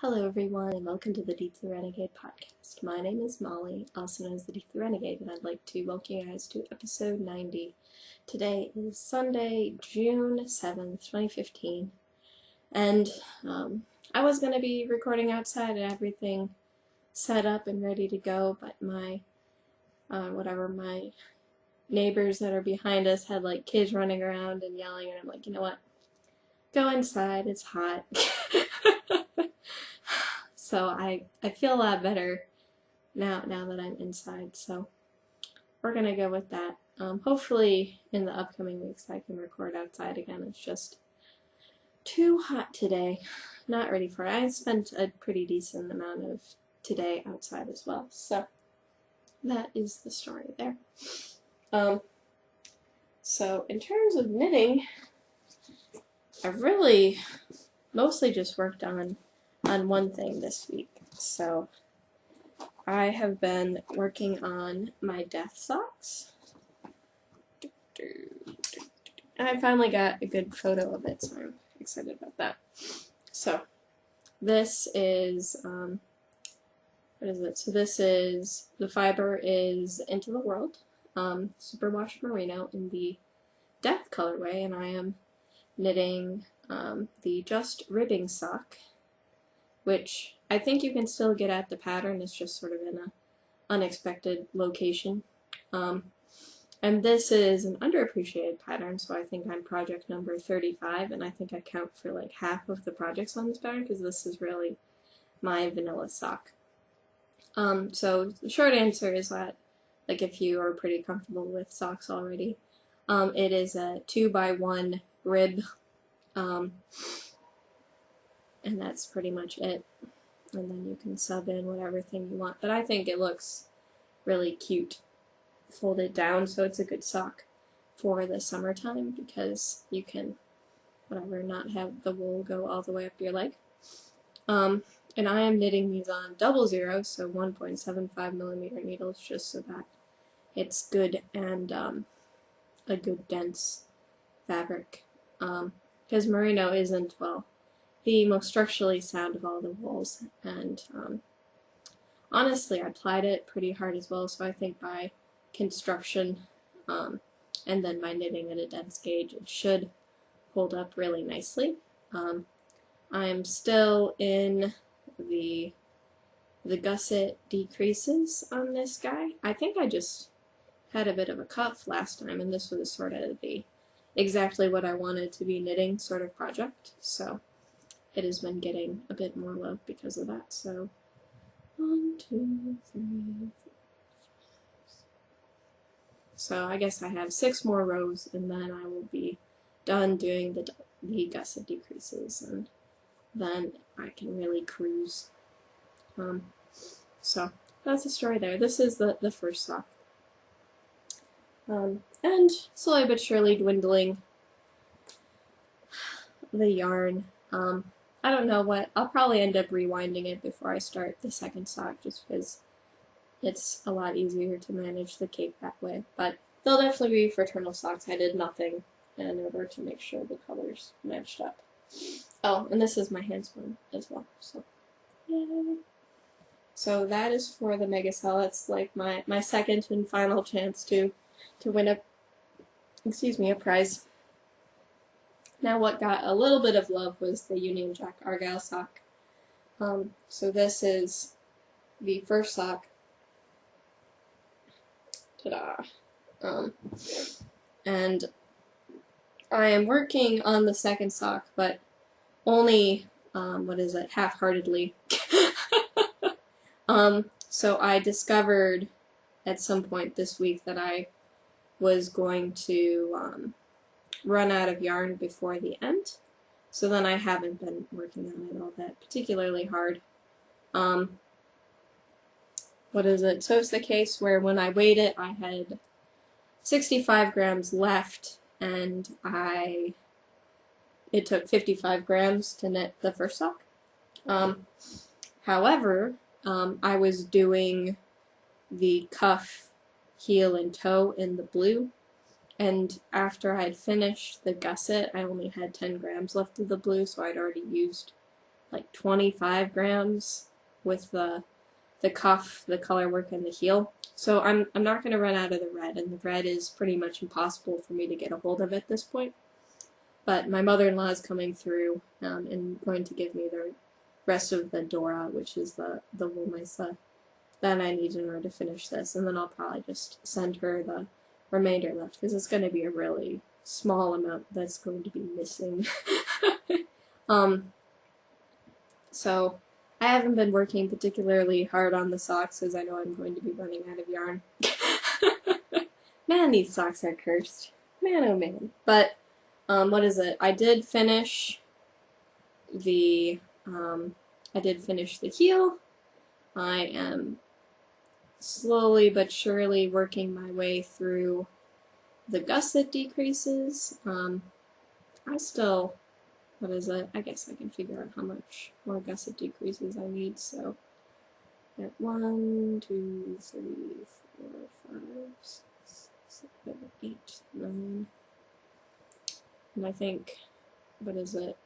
Hello everyone and welcome to the Deep Blue Renegade podcast. My name is Molly, also known as the Deep Blue Renegade, and I'd like to welcome you guys to episode 90. Today is Sunday, June 7th, 2015, and I was going to be recording outside and everything set up and ready to go, but my neighbors that are behind us had like kids running around and yelling, and I'm like, you know what? Go inside, it's hot. So I feel a lot better now that I'm inside, so we're gonna go with that. Hopefully in the upcoming weeks I can record outside again. It's just too hot today. Not ready for it. I spent a pretty decent amount of today outside as well, so that is the story there. So in terms of knitting, I've really mostly just worked on one thing this week. So I have been working on my death socks. And I finally got a good photo of it, so I'm excited about that. So this is, what is it? So this is, the fiber is Into the World, Superwash Merino in the death colorway, and I am knitting the Just Ribbing sock, which I think you can still get at the pattern. It's just sort of in an unexpected location. And this is an underappreciated pattern, so I think I'm project number 35, and I think I count for like half of the projects on this pattern because this is really my vanilla sock. So the short answer is that, like, if you are pretty comfortable with socks already, it is a 2x1 rib, and that's pretty much it. And then you can sub in whatever thing you want. But I think it looks really cute folded down, so it's a good sock for the summertime because you can, not have the wool go all the way up your leg. And I am knitting these on 00, so 1.75mm needles, just so that it's good and a good dense fabric. Because merino isn't, well, the most structurally sound of all the wools, and honestly I applied it pretty hard as well, so I think by construction and then by knitting at a dense gauge it should hold up really nicely. I'm still in the gusset decreases on this guy. I think I just had a bit of a cuff last time, and this was sort of the exactly what I wanted to be knitting sort of project, so it has been getting a bit more love because of that. So 1, 2, 3, 4. So I guess I have 6 more rows, and then I will be done doing the gusset decreases, and then I can really cruise. So that's the story there. This is the first sock. And slowly but surely dwindling the yarn. I don't know what, I'll probably end up rewinding it before I start the second sock, just because it's a lot easier to manage the cape that way. But they'll definitely be fraternal socks. I did nothing in order to make sure the colors matched up. Oh, and this is my handspun as well, so yay. So that is for the Mega Cell. That's like my second and final chance to win a prize. Now what got a little bit of love was the Union Jack Argyle sock. So this is the first sock. Ta-da! And I am working on the second sock, but only, half-heartedly. So I discovered at some point this week that I was going to run out of yarn before the end, so then I haven't been working on it all that particularly hard. So it's the case where when I weighed it, I had 65 grams left, and it took 55 grams to knit the first sock. However, I was doing the cuff, heel, and toe in the blue, and after I had finished the gusset, I only had 10 grams left of the blue, so I'd already used like 25 grams with the cuff, the color work, and the heel. So I'm not going to run out of the red, and the red is pretty much impossible for me to get a hold of at this point. But my mother-in-law is coming through and going to give me the rest of the Dora, which is the wool mice that I need in order to finish this, and then I'll probably just send her the remainder left, because it's going to be a really small amount that's going to be missing. So I haven't been working particularly hard on the socks, as I know I'm going to be running out of yarn. Man, these socks are cursed. Man, oh man. But, what is it? I did finish the heel. I am slowly but surely working my way through the gusset decreases. I still, what is it? I guess I can figure out how much more gusset decreases I need. So, at 1, 2, 3, 4, 5, 6, 7, 8, 9. And I think, what is it?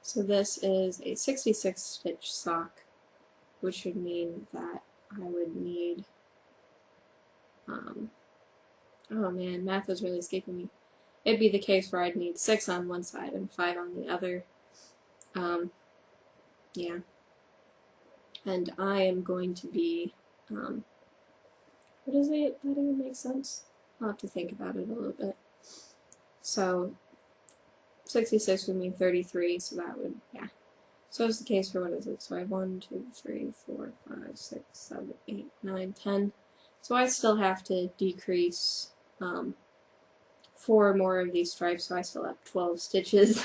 So this is a 66 stitch sock, which would mean that I would need, oh man, math is really escaping me. It'd be the case where I'd need 6 on one side and 5 on the other. Yeah. And I am going to be, what is it? That even makes sense? I'll have to think about it a little bit. So, 66 would mean 33, so that would, yeah. So it's the case for, what is it? So I have 1, 2, 3, 4, 5, 6, 7, 8, 9, 10. So I still have to decrease 4 more of these stripes, so I still have 12 stitches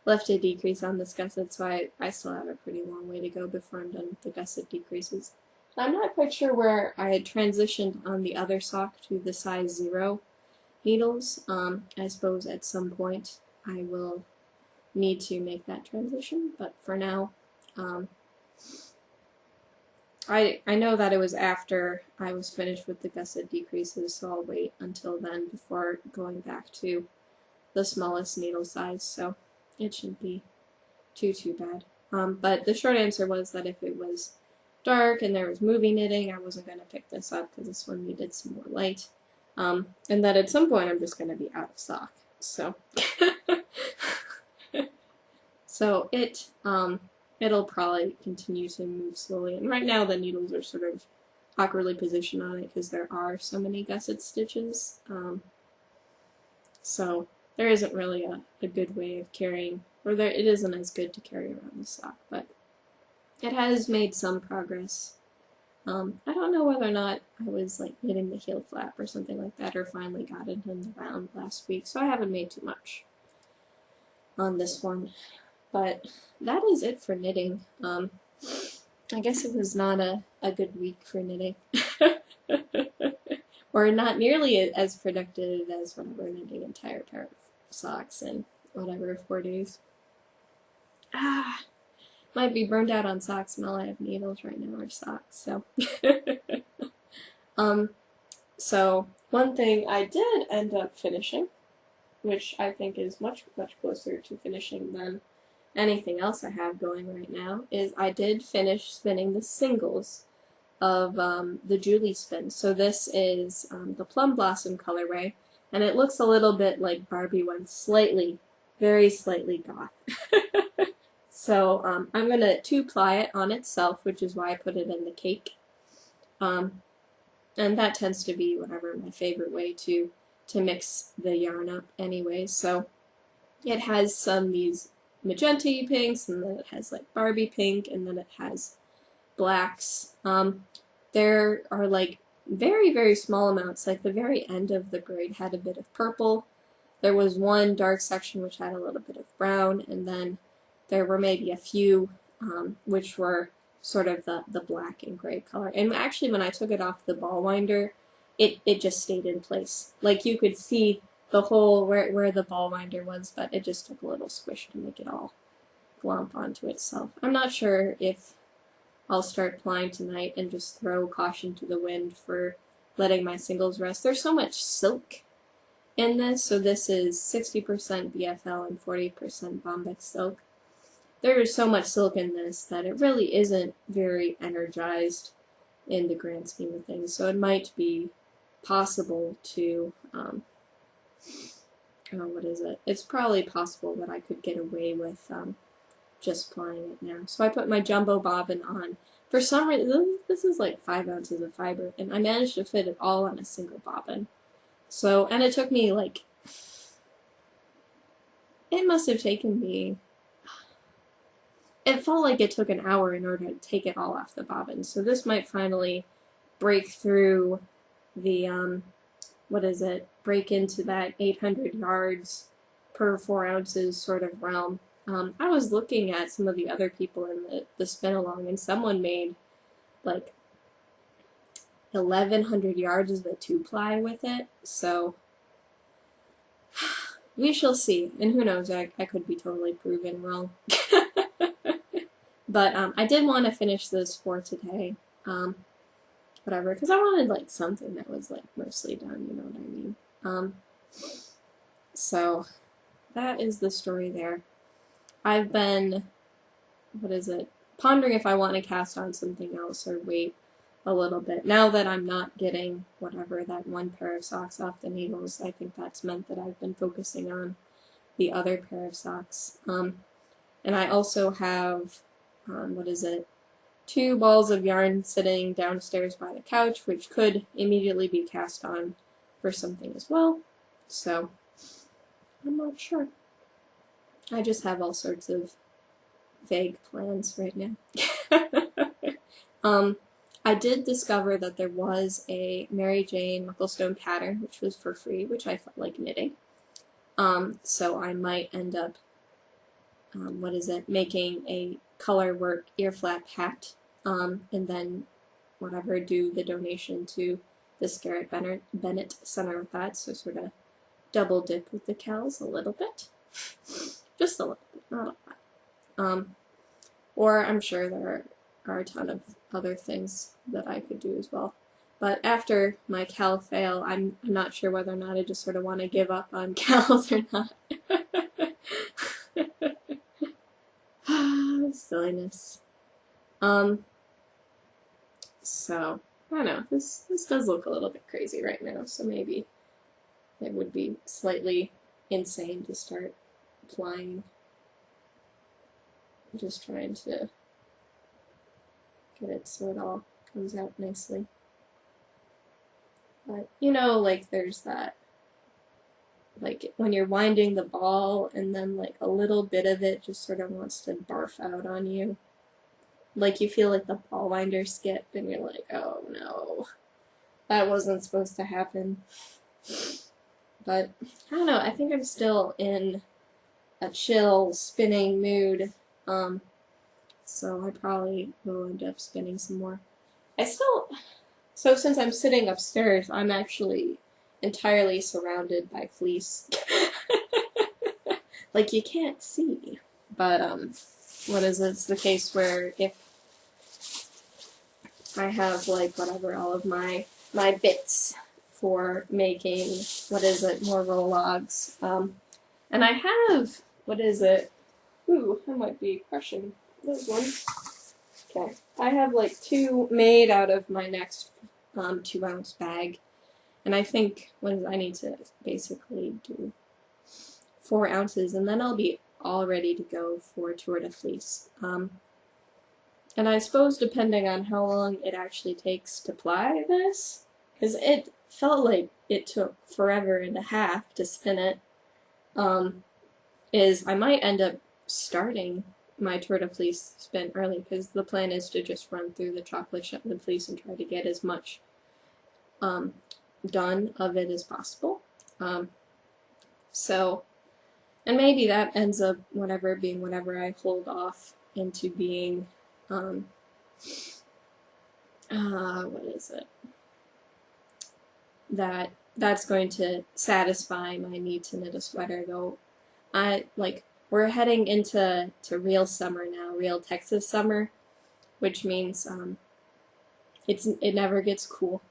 left to decrease on this gusset, so I still have a pretty long way to go before I'm done with the gusset decreases. I'm not quite sure where I had transitioned on the other sock to the size 0 needles. I suppose at some point I will need to make that transition, but for now, I know that it was after I was finished with the gusset decreases, so I'll wait until then before going back to the smallest needle size, so it shouldn't be too bad. But the short answer was that if it was dark and there was movie knitting, I wasn't going to pick this up because this one needed some more light. And that at some point I'm just going to be out of stock. So, so it'll probably continue to move slowly. And right now the needles are sort of awkwardly positioned on it because there are so many gusset stitches. So there isn't really a good way of carrying, or it isn't as good to carry around the sock, but it has made some progress. I don't know whether or not I was like knitting the heel flap or something like that, or finally got it in the round last week, so I haven't made too much on this one. But that is it for knitting. I guess it was not a good week for knitting. Or not nearly as productive as when we're knitting entire pair of socks in whatever 4 days. Might be burned out on socks, and all I have needles right now are socks, so. So one thing I did end up finishing, which I think is much closer to finishing than anything else I have going right now, is I did finish spinning the singles of the Julie spin. So this is the Plum Blossom colorway, and it looks a little bit like Barbie went slightly, very slightly goth. So I'm going to 2-ply it on itself, which is why I put it in the cake. And that tends to be whatever my favorite way to mix the yarn up anyway. So it has some these magenta pinks, and then it has like Barbie pink, and then it has blacks. There are like very small amounts, like the very end of the braid had a bit of purple. There was one dark section which had a little bit of brown, and then there were maybe a few which were sort of the black and gray color. And actually when I took it off the ball winder, it just stayed in place. Like you could see the hole where the ball winder was, but it just took a little squish to make it all glomp onto itself. I'm not sure if I'll start plying tonight and just throw caution to the wind for letting my singles rest. There's so much silk in this, so this is 60% BFL and 40% Bombex silk. there is so much silk in this that it really isn't very energized in the grand scheme of things. So it might be possible to, what is it? It's probably possible that I could get away with just plying it now. So I put my jumbo bobbin on. For some reason, this is like 5 ounces of fiber, and I managed to fit it all on a single bobbin. So, and it took me like, it must have taken me, it felt like it took an hour in order to take it all off the bobbin. So this might finally break through the, break into that 800 yards per 4 ounces sort of realm. I was looking at some of the other people in the spin along, and someone made like 1,100 yards of the 2-ply with it, so we shall see. And who knows, I could be totally proven wrong. But I did want to finish this for today, whatever, because I wanted like something that was like mostly done, you know what I mean? So that is the story there. I've been, pondering if I want to cast on something else or wait a little bit. Now that I'm not getting, that one pair of socks off the needles, I think that's meant that I've been focusing on the other pair of socks. And I also have, 2 balls of yarn sitting downstairs by the couch, which could immediately be cast on for something as well. So, I'm not sure. I just have all sorts of vague plans right now. I did discover that there was a Mary Jane Mucklestone pattern, which was for free, which I felt like knitting. So I might end up, making a color work ear flap hat, and then do the donation to the Scarlett Bennett Center with that, so sort of double dip with the cows a little bit. Just a little bit, not a lot. Or I'm sure there are a ton of other things that I could do as well. But after my Cal fail, I'm not sure whether or not I just sort of want to give up on Cals or not. Silliness. So, I don't know, this does look a little bit crazy right now, so maybe it would be slightly insane to start applying. I'm just trying to get it so it all comes out nicely. But, you know, like, there's that, like, when you're winding the ball and then, like, a little bit of it just sort of wants to barf out on you. Like, you feel like the ball winder skip and you're like, oh no, that wasn't supposed to happen. But, I don't know, I think I'm still in a chill spinning mood, so I probably will end up spinning some more. So since I'm sitting upstairs, I'm actually entirely surrounded by fleece. Like, you can't see, but, it's the case where if I have, like, all of my bits for making, more roll-logs, and I have, ooh, I might be crushing those ones. Okay, I have, like, 2 made out of my next 2-ounce bag, and I think I need to basically do 4 ounces, and then I'll be all ready to go for Tour de Fleece. And I suppose depending on how long it actually takes to ply this, because it felt like it took forever and a half to spin it, is I might end up starting my Tour de Fleece spin early, because the plan is to just run through the chocolate Shetland fleece and try to get as much done of it as possible. So, and maybe that ends up being whatever I hold off into being, that's going to satisfy my need to knit a sweater, though. We're heading into real summer now, real Texas summer, which means it never gets cool.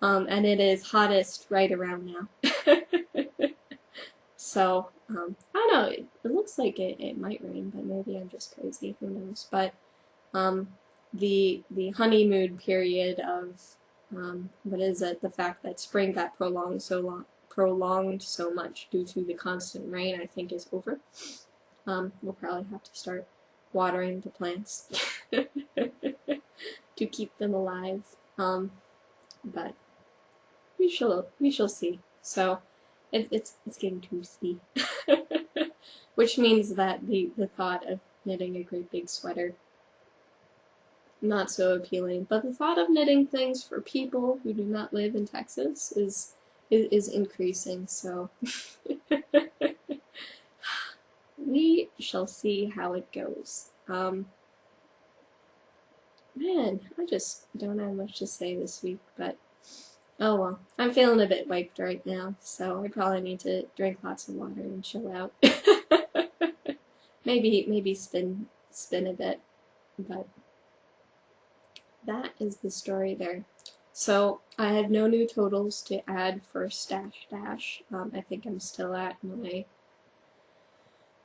And it is hottest right around now. So, I don't know, it looks like it might rain, but maybe I'm just crazy, who knows. But the honeymoon period of what is it? The fact that spring got prolonged so much due to the constant rain, I think is over. We'll probably have to start watering the plants to keep them alive. But we shall see. So it's getting toasty, which means that the thought of knitting a great big sweater, not so appealing, but the thought of knitting things for people who do not live in Texas is increasing, so we shall see how it goes. Man, I just don't have much to say this week, but oh well. I'm feeling a bit wiped right now, so I probably need to drink lots of water and chill out. maybe spin a bit, but that is the story there. So I have no new totals to add for Stash Dash. I think I'm still at my,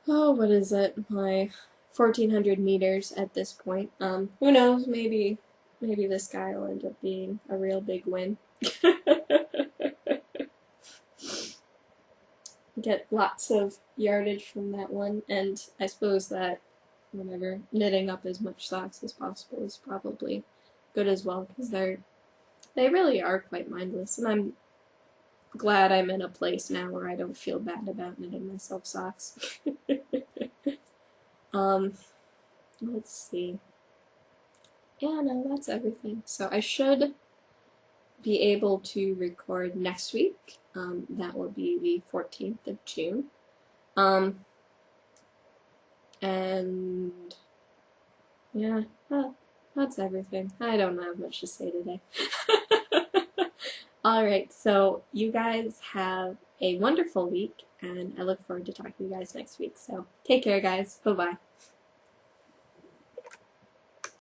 what is it? My 1,400 meters at this point. Who knows? Maybe this guy will end up being a real big win. Get lots of yardage from that one, and I suppose that whatever, knitting up as much socks as possible is probably good as well, because they really are quite mindless, and I'm glad I'm in a place now where I don't feel bad about knitting myself socks. Let's see. Yeah, no, that's everything. So I should be able to record next week. That will be the 14th of June. And yeah, that's everything. I don't have much to say today. Alright, so you guys have a wonderful week, and I look forward to talking to you guys next week. So take care, guys. Bye-bye.